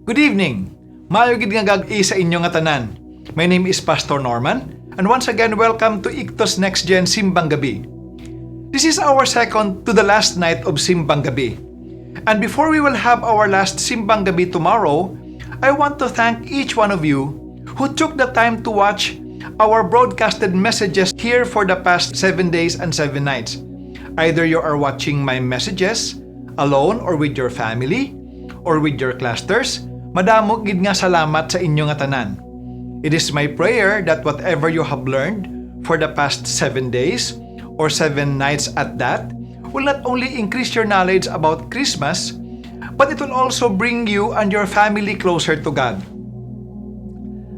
Good evening! Maayo gid nga gag-i sa inyo nga tanan. My name is Pastor Norman, and once again, welcome to Ictus Next Gen Simbang Gabi. This is our second to the last night of Simbang Gabi. And before we will have our last Simbang Gabi tomorrow, I want to thank each one of you who took the time to watch our broadcasted messages here for the past 7 days and 7 nights. Either you are watching my messages alone or with your family or with your clusters, madamo gid nga salamat sa inyo nga tanan. It is my prayer that whatever you have learned for the past 7 days or 7 nights at that will not only increase your knowledge about Christmas, but it will also bring you and your family closer to God.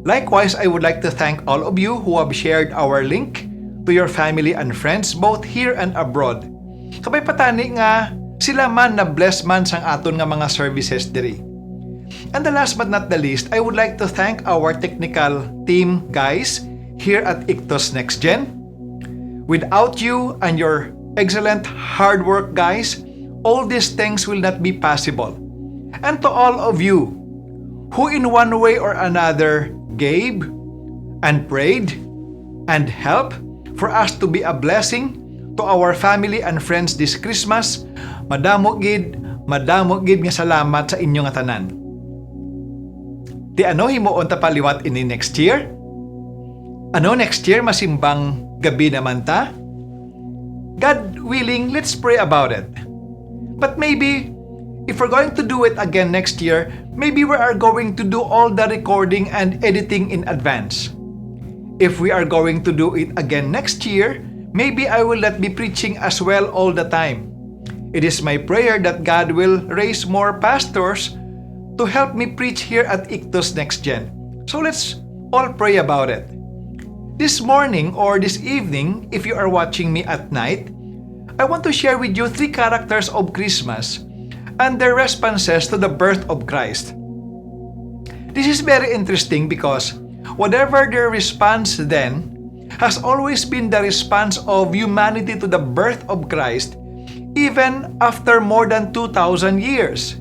Likewise, I would like to thank all of you who have shared our link to your family and friends both here and abroad. Kabay patani nga sila man na blessed man sang aton nga mga services diri. And the last but not the least, I would like to thank our technical team guys here at Ictus Next Gen. Without you and your excellent hard work guys, all these things will not be possible. And to all of you who in one way or another gave and prayed and helped for us to be a blessing to our family and friends this Christmas, madamo gid nga salamat sa inyo nga tanan. Di ano himuon ta paliwat ini next year? Ano next year masimbang gabi naman ta? God willing, let's pray about it. But maybe, if we're going to do it again next year, maybe we are going to do all the recording and editing in advance. If we are going to do it again next year, maybe I will not be preaching as well all the time. It is my prayer that God will raise more pastors to help me preach here at Ictus Next Gen. So let's all pray about it. This morning or this evening, if you are watching me at night, I want to share with you 3 characters of Christmas and their responses to the birth of Christ. This is very interesting because whatever their response then has always been the response of humanity to the birth of Christ even after more than 2,000 years.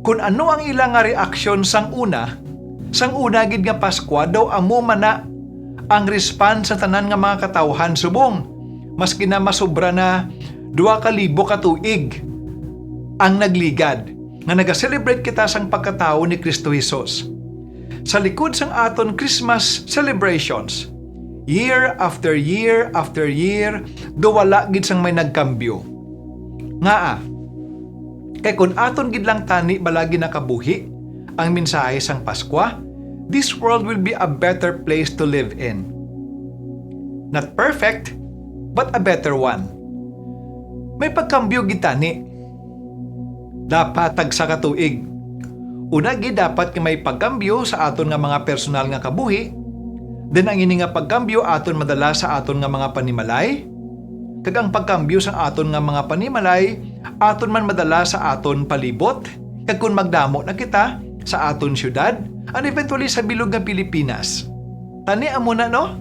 Kung ano ang ilang nga reaksyon sang una gid nga Pasko daw amo mana ang response sa tanan nga mga katawhan subong maski na masobra na 2,000 ka tuig ang nagligad nga naga-celebrate kita sang pagkatao ni Kristo Jesus. Sa likod sang aton Christmas celebrations, year after year after year, wala gid sang may nagkambyo. Nga kay kun aton gid lang tani balagi nakabuhi ang mensahe sang Pasko, this world will be a better place to live in. Not perfect, but a better one. May pagkambyo gid tani. Dapat tagsa ka tuig. Una gid dapat nga may pagkambyo sa aton nga mga personal nga kabuhi. Then ang ini nga pagkambyo aton madala sa aton nga mga panimalay. Kag ang pagkambyo sa aton nga mga panimalay, aton man madala sa aton palibot. Kag kun magdamo na kita sa aton syudad, and eventually sa bilog nga Pilipinas. Tani amo na no?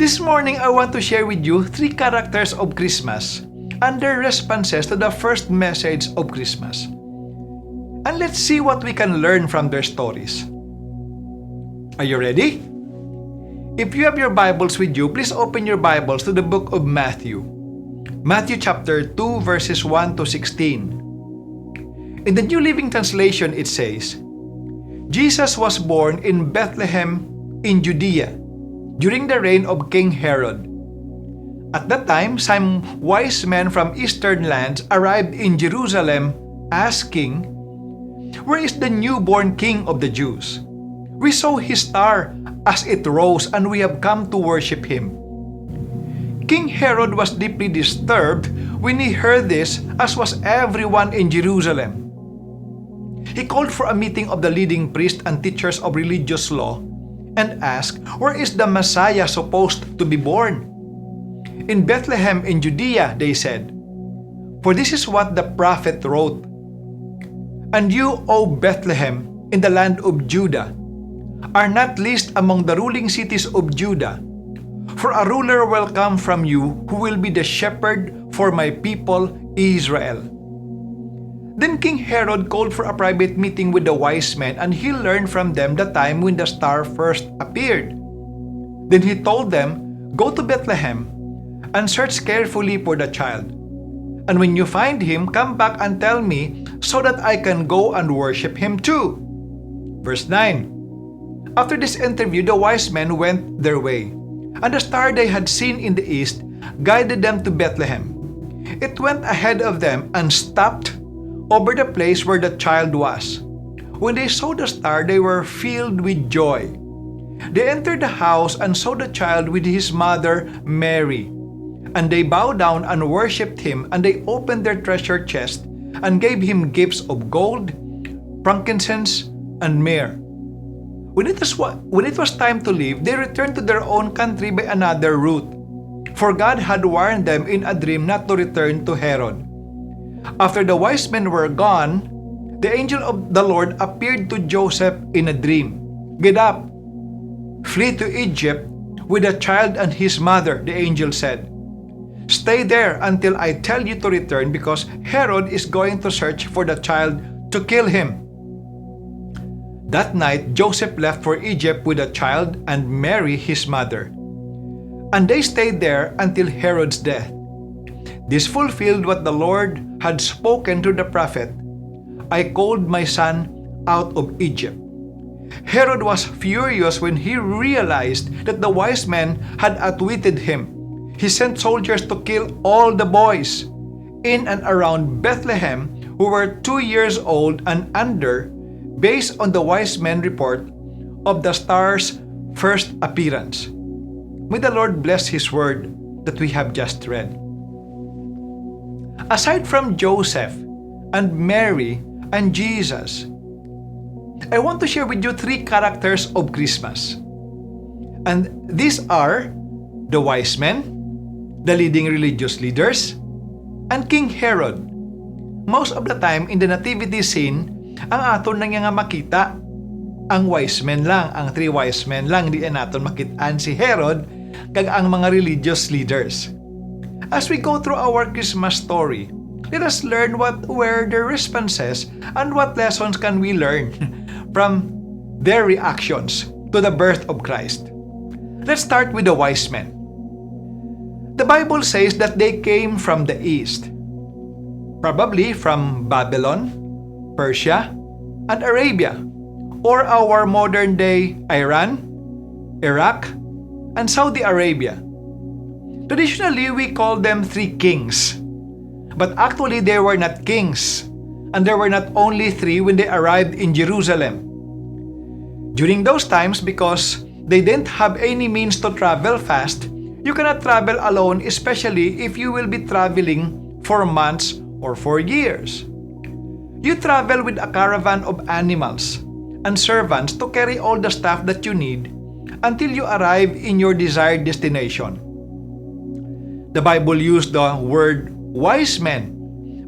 This morning I want to share with you 3 characters of Christmas and their responses to the first message of Christmas. And let's see what we can learn from their stories. Are you ready? If you have your Bibles with you, please open your Bibles to the book of Matthew. Matthew chapter 2 verses 1 to 16. In the New Living Translation it says, Jesus was born in Bethlehem in Judea during the reign of King Herod. At that time, some wise men from eastern lands arrived in Jerusalem asking, "Where is the newborn King of the Jews? We saw his star as it rose and we have come to worship him." King Herod was deeply disturbed when he heard this, as was everyone in Jerusalem. He called for a meeting of the leading priests and teachers of religious law and asked, "Where is the Messiah supposed to be born?" "In Bethlehem in Judea," they said, "for this is what the prophet wrote. And you, O Bethlehem, in the land of Judah, are not least among the ruling cities of Judah, for a ruler will come from you who will be the shepherd for my people Israel." Then King Herod called for a private meeting with the wise men, and he learned from them the time when the star first appeared. Then he told them, "Go to Bethlehem and search carefully for the child. And when you find him, come back and tell me so that I can go and worship him too." Verse 9. After this interview, the wise men went their way, and the star they had seen in the east guided them to Bethlehem. It went ahead of them and stopped over the place where the child was. When they saw the star, they were filled with joy. They entered the house and saw the child with his mother Mary. And they bowed down and worshipped him, and they opened their treasure chest and gave him gifts of gold, frankincense, and myrrh. When it was time to leave, they returned to their own country by another route, for God had warned them in a dream not to return to Herod. After the wise men were gone, the angel of the Lord appeared to Joseph in a dream. "Get up, flee to Egypt with the child and his mother," the angel said. "Stay there until I tell you to return, because Herod is going to search for the child to kill him." That night, Joseph left for Egypt with the child and Mary, his mother. And they stayed there until Herod's death. This fulfilled what the Lord had spoken through the prophet, "I called my son out of Egypt." Herod was furious when he realized that the wise men had outwitted him. He sent soldiers to kill all the boys in and around Bethlehem who were 2 years old and under, based on the wise men report of the star's first appearance. May the Lord bless His word that we have just read. Aside from Joseph and Mary and Jesus, I want to share with you 3 characters of Christmas. And these are the wise men, the leading religious leaders, and King Herod. Most of the time in the nativity scene, ang aton nang nga makita ang wise men lang, ang 3 wise men lang, di naton makitaan si Herod kag ang mga religious leaders. As we go through our Christmas story, let us learn what were their responses and what lessons can we learn from their reactions to the birth of Christ. Let's start with the wise men. The Bible says that they came from the east, probably from Babylon, Persia, and Arabia, or our modern day Iran, Iraq, and Saudi Arabia. Traditionally, we call them 3 kings, but actually they were not kings, and there were not only 3 when they arrived in Jerusalem. During those times, because they didn't have any means to travel fast, you cannot travel alone, especially if you will be traveling for months or for years. You travel with a caravan of animals and servants to carry all the stuff that you need until you arrive in your desired destination. The Bible used the word wise men,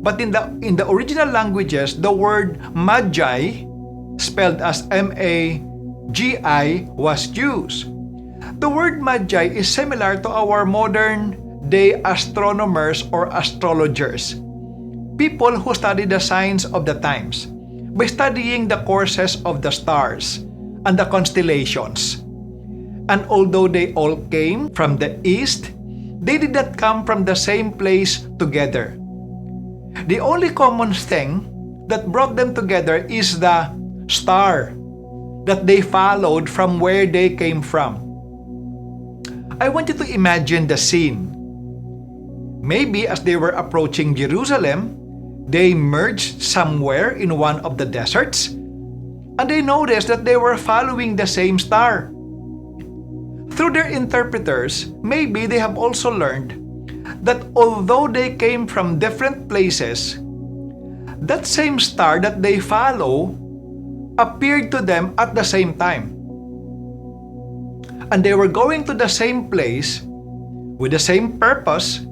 but in the original languages, the word magi, spelled as M-A-G-I, was used. The word magi is similar to our modern day astronomers or astrologers, people who study the signs of the times by studying the courses of the stars and the constellations. And although they all came from the east, they did not come from the same place together. The only common thing that brought them together is the star that they followed from where they came from. I want you to imagine the scene. Maybe as they were approaching Jerusalem, they merged somewhere in one of the deserts, and they noticed that they were following the same star. Through their interpreters, maybe they have also learned that although they came from different places, that same star that they follow appeared to them at the same time. And they were going to the same place with the same purpose,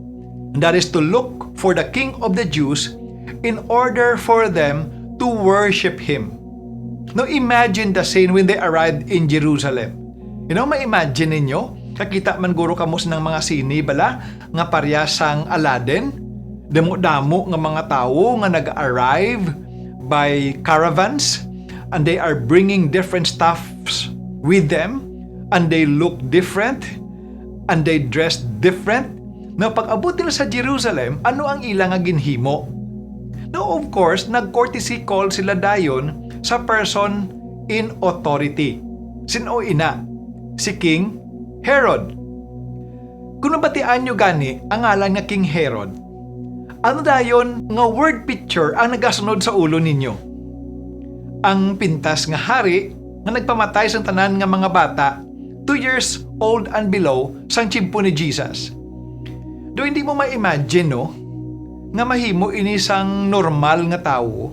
and that is to look for the King of the Jews in order for them to worship Him. Now imagine the scene when they arrived in Jerusalem. Ma-imagine ninyo, kakita man guro kamos ng mga sini bala, nga paryasang Aladdin, Damo-damo nga mga tao nga nag-arrive by caravans, and they are bringing different stuffs with them, and they look different, and they dress different. Na pag-abot nila sa Jerusalem, ano ang ilang nga ginhimo? Now, of course, nag-courtesy call sila dayon sa person in authority. Sino ina? Si King Herod. Kung nabatian nyo gani ang ngalan nga King Herod, ano dayon nga word picture ang nagasunod sa ulo ninyo? Ang pintas nga hari nga nagpamatay sa tanan nga mga bata 2 years old and below sang tsimpo ni Jesus. Do hindi mo ma-imagine, no? Nga mahimo ini sang normal nga tao.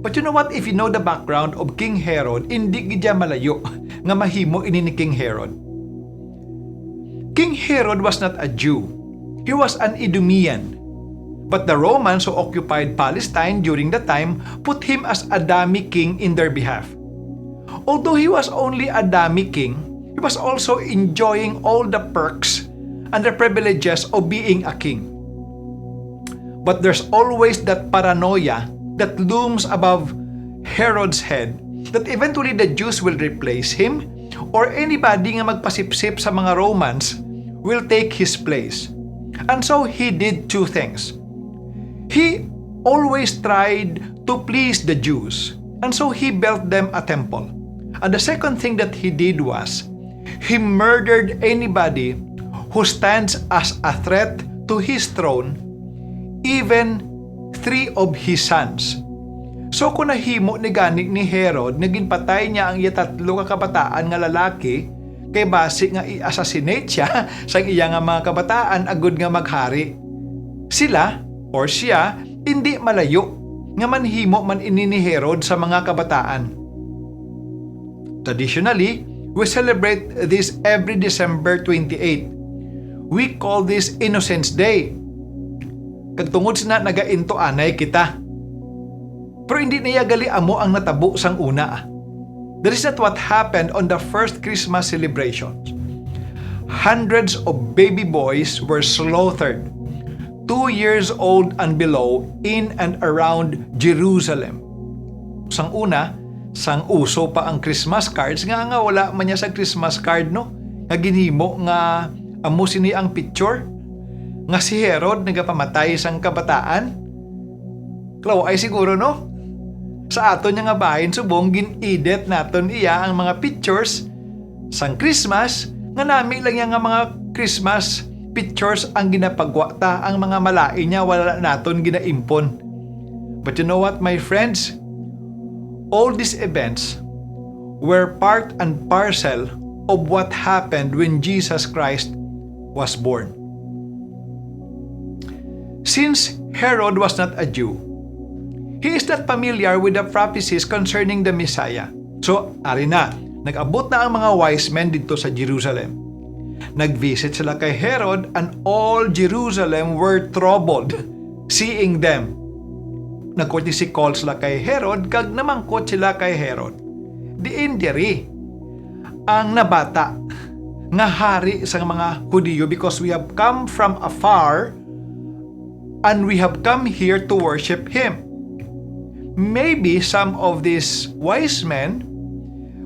But you know what? If you know the background of King Herod, hindi gidya malayo nga mahimo ini ni King Herod. King Herod was not a Jew. He was an Idumean. But the Romans who occupied Palestine during that time put him as a dummy king in their behalf. Although he was only a dummy king, he was also enjoying all the perks and the privileges of being a king. But there's always that paranoia that looms above Herod's head that eventually the Jews will replace him, or anybody nga magpasipsip sa mga Romans will take his place. And so he did two things. He always tried to please the Jews, and so he built them a temple. And the second thing that he did was, he murdered anybody who stands as a threat to his throne, even 3 of his sons. So kung nahimo ni gani ni Herod, naging patay niya ang iya 3 ka kabataan nga lalaki, kay basi nga i-assassinate siya sa iya nga mga kabataan agud nga maghari. Sila or siya hindi malayo nga manhimo man ini ni Herod sa mga kabataan. Traditionally, we celebrate this every December 28. We call this Innocents' Day. Kag tungod sina nagainto anay kita. Pero hindi niya gali amo ang natabo sang una. That is not what happened on the first Christmas celebrations. Hundreds of baby boys were slaughtered, 2 years old and below, in and around Jerusalem. Sang una, sang uso pa ang Christmas cards, nga wala man niya sa Christmas card, no? Nga ginhimo nga amo sini ang picture, nga si Herod nagapamatay sang kabataan. Klaw ay siguro, no? Sa aton nga nga bahin subong gin-edit naton iya ang mga pictures sang Christmas, nga nami lang yang nga mga Christmas pictures ang ginapagwa ta, ang mga malai niya wala naton ginaimpon. But you know what, my friends? All these events were part and parcel of what happened when Jesus Christ was born. Since Herod was not a Jew, he is not familiar with the prophecies concerning the Messiah. So, ari na, nag-abot na ang mga wise men dito sa Jerusalem. Nag-visit sila kay Herod, and all Jerusalem were troubled seeing them. Nag-courtesy call sila kay Herod, kag namangkot sila kay Herod. Diin diri ang nabata nga hari sa mga Hudiyo, because we have come from afar and we have come here to worship Him. Maybe some of these wise men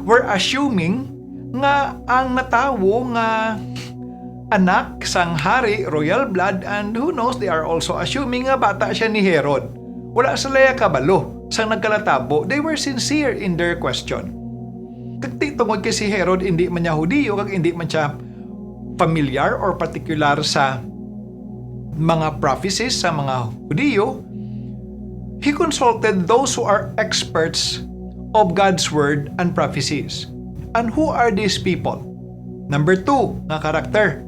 were assuming nga ang natawo nga anak sang hari, royal blood, and who knows, they are also assuming nga bata siya ni Herod. Wala sila kabalo sang nagkalatabo. They were sincere in their question. Kag tungod kay si Herod hindi man niya Hudiyo, kag hindi man siya familiar or particular sa mga prophecies sa mga Hudiyo, he consulted those who are experts of God's word and prophecies. And who are these people? Number 2 nga karakter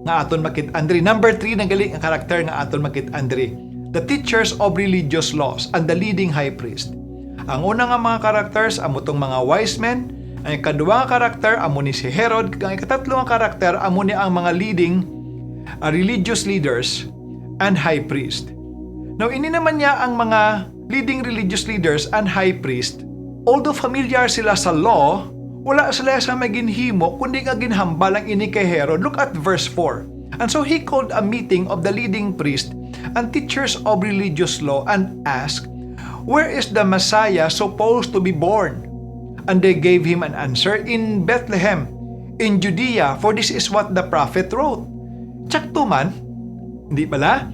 nga aton makit-andri. Number 3 nga gali nga karakter nga aton makit-andri. The teachers of religious laws and the leading high priest. Ang una nga mga characters amo tong mga wise men, ang ikaduwa nga karakter amo ni si Herod, ang ikatatlo nga karakter amo ni ang mga leading religious leaders and high priest. Now, ini naman niya ang mga leading religious leaders and high priest, although familiar sila sa law, wala sila sa maginhimo kundi nga ginhambal ang ini kay Herod. Look at verse 4. And so he called a meeting of the leading priest and teachers of religious law and asked, "Where is the Messiah supposed to be born?" And they gave him an answer, "In Bethlehem, in Judea, for this is what the prophet wrote." Tsakto man, hindi pala?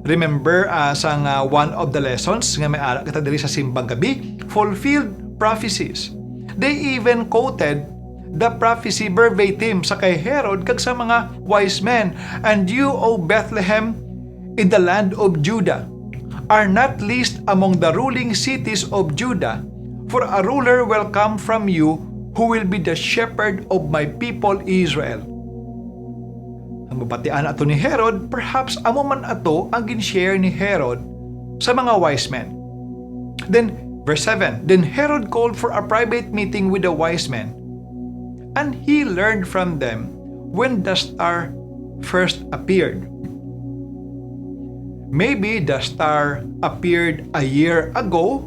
Remember sang one of the lessons nga may ara kita diri sa simbang gabi, fulfilled prophecies. They even quoted the prophecy verbatim sa kay Herod kag sa mga wise men. "And you, O Bethlehem, in the land of Judah, are not least among the ruling cities of Judah, for a ruler will come from you who will be the shepherd of my people Israel." Ang mabatian ato ni Herod, perhaps amo man ato ang ginshare ni Herod sa mga wise men. Then, verse 7, "Then Herod called for a private meeting with the wise men, and he learned from them when the star first appeared." Maybe the star appeared a year ago,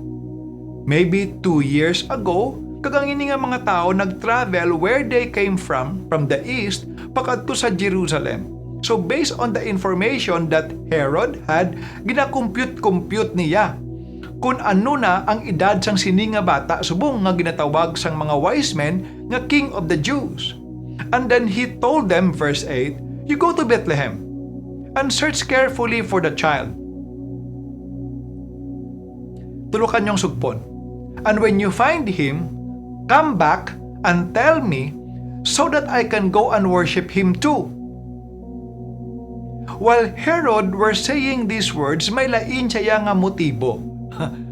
maybe 2 years ago, kagang ini nga mga tao nag-travel where they came from the east, pakadto sa Jerusalem. So based on the information that Herod had, gina-compute niya kung ano na ang edad sang sini nga bata subong nga ginatawag sang mga wise men nga King of the Jews. And then he told them, verse 8, "You go to Bethlehem and search carefully for the child." Tulukan niyong sugpon. "And when you find him, come back and tell me so that I can go and worship him too." While Herod were saying these words, may lain siya nga motibo.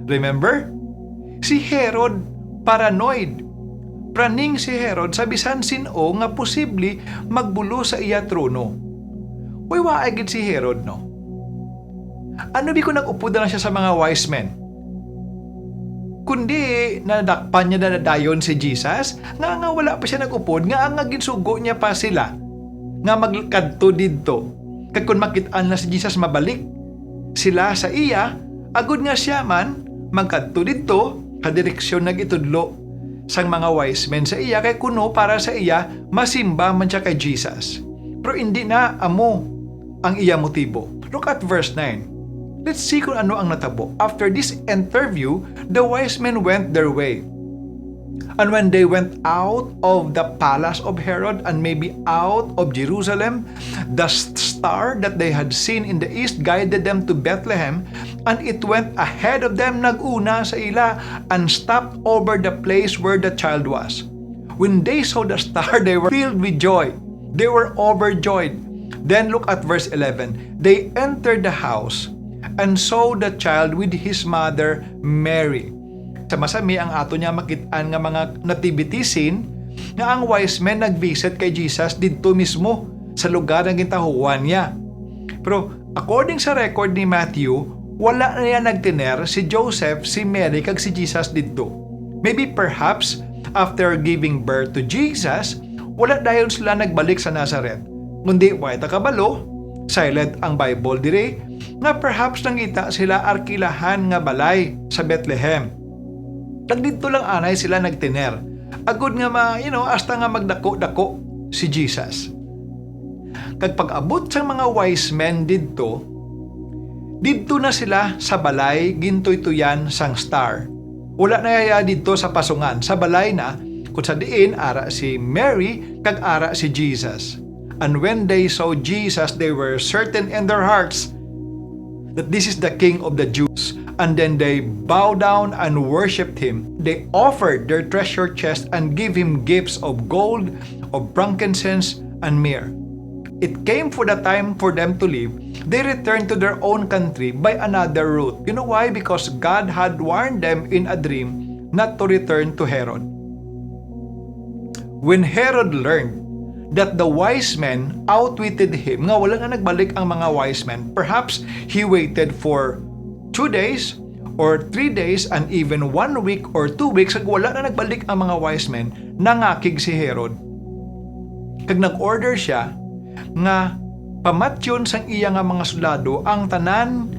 Remember? Si Herod paranoid. Praning si Herod sa bisan sino nga posible magbulo sa iya trono. Uy, waagid si Herod, no? Ano bi ko nag-upo na siya sa mga wise men? Kundi nadakpan niya na dayon si Jesus, nga wala pa siya nag-upod, nga ginsugo niya pa sila, nga magkadto didto. Kag kung makitaan na si Jesus mabalik sila sa iya, agud nga siya man magkadto didto, kadireksyon nagitudlo sang mga wise men sa iya, kay kuno para sa iya masimba man siya kay Jesus. Pero hindi na amo ang iya motibo. Look at verse 9. Let's see kung ano ang natabo. "After this interview, the wise men went their way. And when they went out of the palace of Herod and maybe out of Jerusalem, the star that they had seen in the east guided them to Bethlehem, and it went ahead of them, nag-una sa ila, and stopped over the place where the child was. When they saw the star, they were filled with joy. They were overjoyed." Then look at verse 11. "They entered the house and saw the child with his mother Mary." Sa masami ang ato niya makitaan nga mga nativity scene nga ang wise men nag-visit kay Jesus didto mismo sa lugar ng gintahuan niya. Pero according sa record ni Matthew, wala na niya nagtiner si Joseph, si Mary kag si Jesus didto. Maybe perhaps after giving birth to Jesus, wala dayon sila nagbalik sa Nazareth. Kundi way ta kabalo, silent ang Bible dire, nga perhaps nangita sila arkilahan nga balay sa Bethlehem. Nagdito lang anay sila nagtiner. Agud nga hasta nga magdako-dako si Jesus. Kag pag-abot sa mga wise men didto na sila sa balay gintoy-tuyan sang star. Wala na yaya didto sa pasungan, sa balay na kung sa diin ara si Mary kag ara si Jesus. And when they saw Jesus, they were certain in their hearts that this is the King of the Jews. And then they bowed down and worshipped him. They offered their treasure chest and gave him gifts of gold, of frankincense, and myrrh. It came for the time for them to leave. They returned to their own country by another route. You know why? Because God had warned them in a dream not to return to Herod. When Herod learned that the wise men outwitted him, nga wala na nagbalik ang mga wise men, perhaps he waited for 2 days or 3 days and even 1 week or 2 weeks, kag wala na nagbalik ang mga wise men, nangakig si Herod. Kag nag-order siya nga pamatyon sang iya nga mga sundalo ang tanan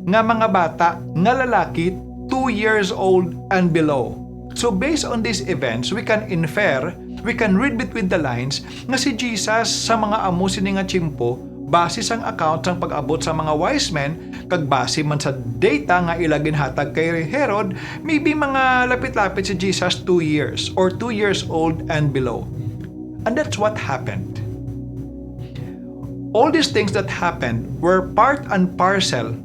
nga mga bata nga lalaki 2 years old and below. So based on these events, we can infer, we can read between the lines nga si Jesus sa mga amo sini nga tiyempo base sang account sang pag-abot sa mga wise men, kag base man sa data nga ila ginhatag kay Herod, maybe mga lapit-lapit si Jesus 2 years or 2 years old and below. And that's what happened. All these things that happened were part and parcel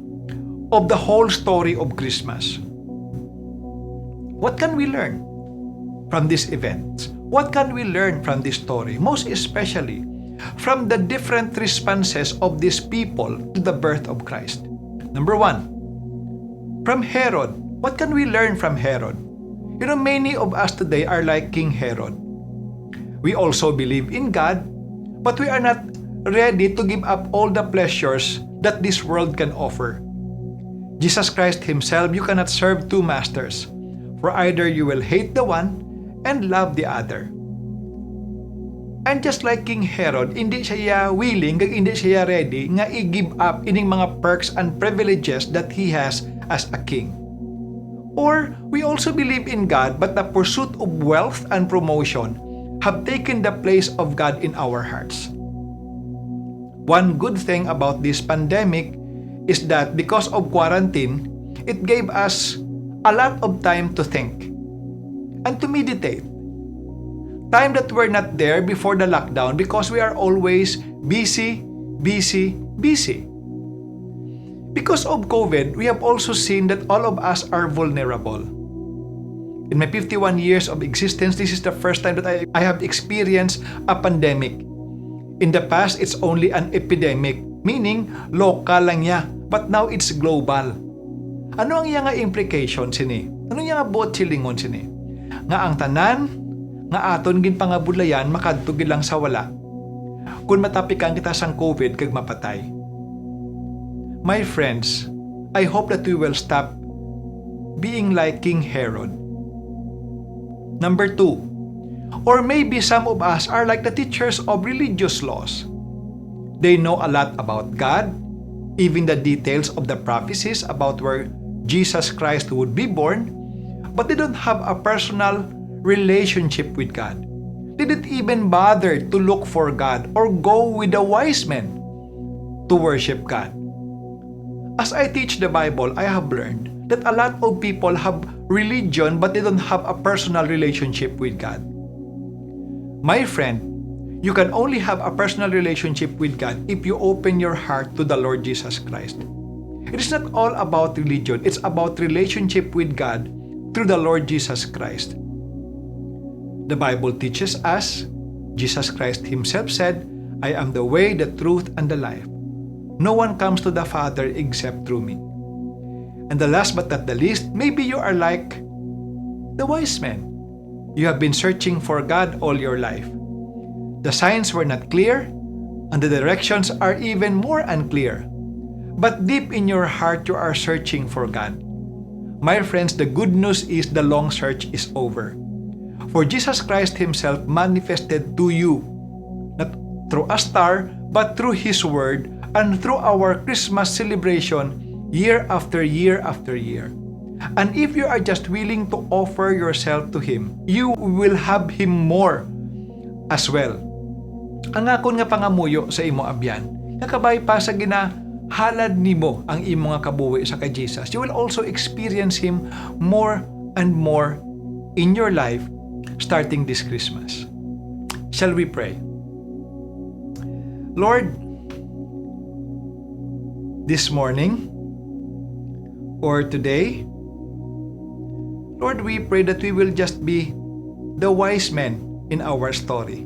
of the whole story of Christmas. What can we learn from these events? What can we learn from this story? Most especially from the different responses of these people to the birth of Christ. Number 1, from Herod. What can we learn from Herod? You know, many of us today are like King Herod. We also believe in God, but we are not ready to give up all the pleasures that this world can offer. Jesus Christ Himself, you cannot serve 2 masters, for either you will hate the one and love the other. And just like King Herod, hindi siya willing, hindi siya ready nga i-give up ining mga perks and privileges that he has as a king. Or, we also believe in God, but the pursuit of wealth and promotion have taken the place of God in our hearts. One good thing about this pandemic is that because of quarantine, it gave us a lot of time to think and to meditate. Time that we're not there before the lockdown because we are always busy. Because of COVID, we have also seen that all of us are vulnerable. In my 51 years of existence, this is the first time that I have experienced a pandemic. In the past, it's only an epidemic, meaning local lang niya, but now it's global. Ano ang iya nga implication sini? Ano iya nga buot silingon sini? Nga ang tanan, nga aton gin pangabudlayan makadto lang sa wala. Kung matapikan kita sang COVID kag mapatay. My friends, I hope that we will stop being like King Herod. Number 2, or maybe some of us are like the teachers of religious laws. They know a lot about God, even the details of the prophecies about where Jesus Christ would be born, but they don't have a personal relationship with God. They didn't even bother to look for God or go with the wise men to worship God. As I teach the Bible, I have learned that a lot of people have religion but they don't have a personal relationship with God. My friend, you can only have a personal relationship with God if you open your heart to the Lord Jesus Christ. It is not all about religion, it's about relationship with God through the Lord Jesus Christ. The Bible teaches us, Jesus Christ Himself said, I am the way, the truth, and the life. No one comes to the Father except through me. And the last but not the least, maybe you are like the wise men. You have been searching for God all your life. The signs were not clear, and the directions are even more unclear. But deep in your heart, you are searching for God. My friends, the good news is the long search is over. For Jesus Christ Himself manifested to you, not through a star, but through His Word and through our Christmas celebration year after year after year. And if you are just willing to offer yourself to Him, you will have Him more as well. Ang akon nga pangamuyo sa imo abyan, nakabay pa sa ginahalad nimo ang imo nga kabuhi sa kay Jesus, you will also experience Him more and more in your life starting this Christmas. Shall we pray? Lord, this morning or today, Lord, we pray that we will just be the wise men in our story,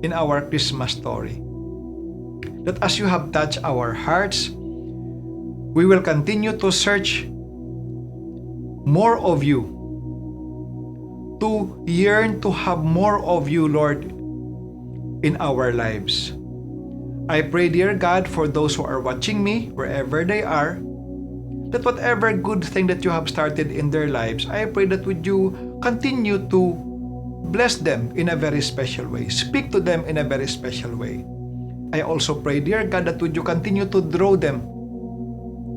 in our Christmas story. That as you have touched our hearts, we will continue to search more of you, to yearn to have more of you, Lord, in our lives. I pray, dear God, for those who are watching me, wherever they are, that whatever good thing that you have started in their lives, I pray that would you continue to bless them in a very special way. Speak to them in a very special way. I also pray, dear God, that would you continue to draw them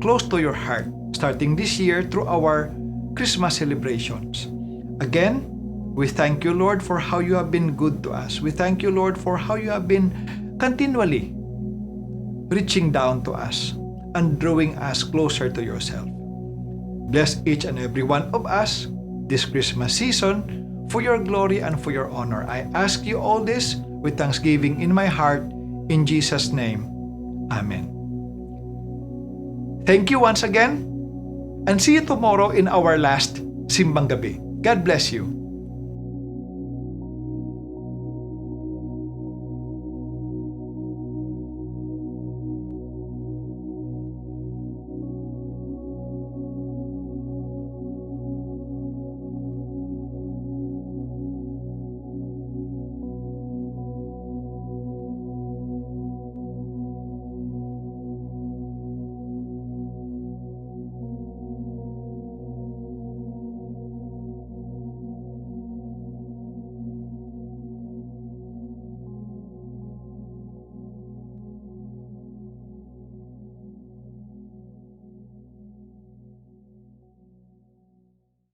close to your heart, starting this year through our Christmas celebrations. Again, we thank you, Lord, for how you have been good to us. We thank you, Lord, for how you have been continually reaching down to us and drawing us closer to yourself. Bless each and every one of us this Christmas season for your glory and for your honor. I ask you all this with thanksgiving in my heart. In Jesus' name, Amen. Thank you once again, and see you tomorrow in our last Simbang Gabi. God bless you.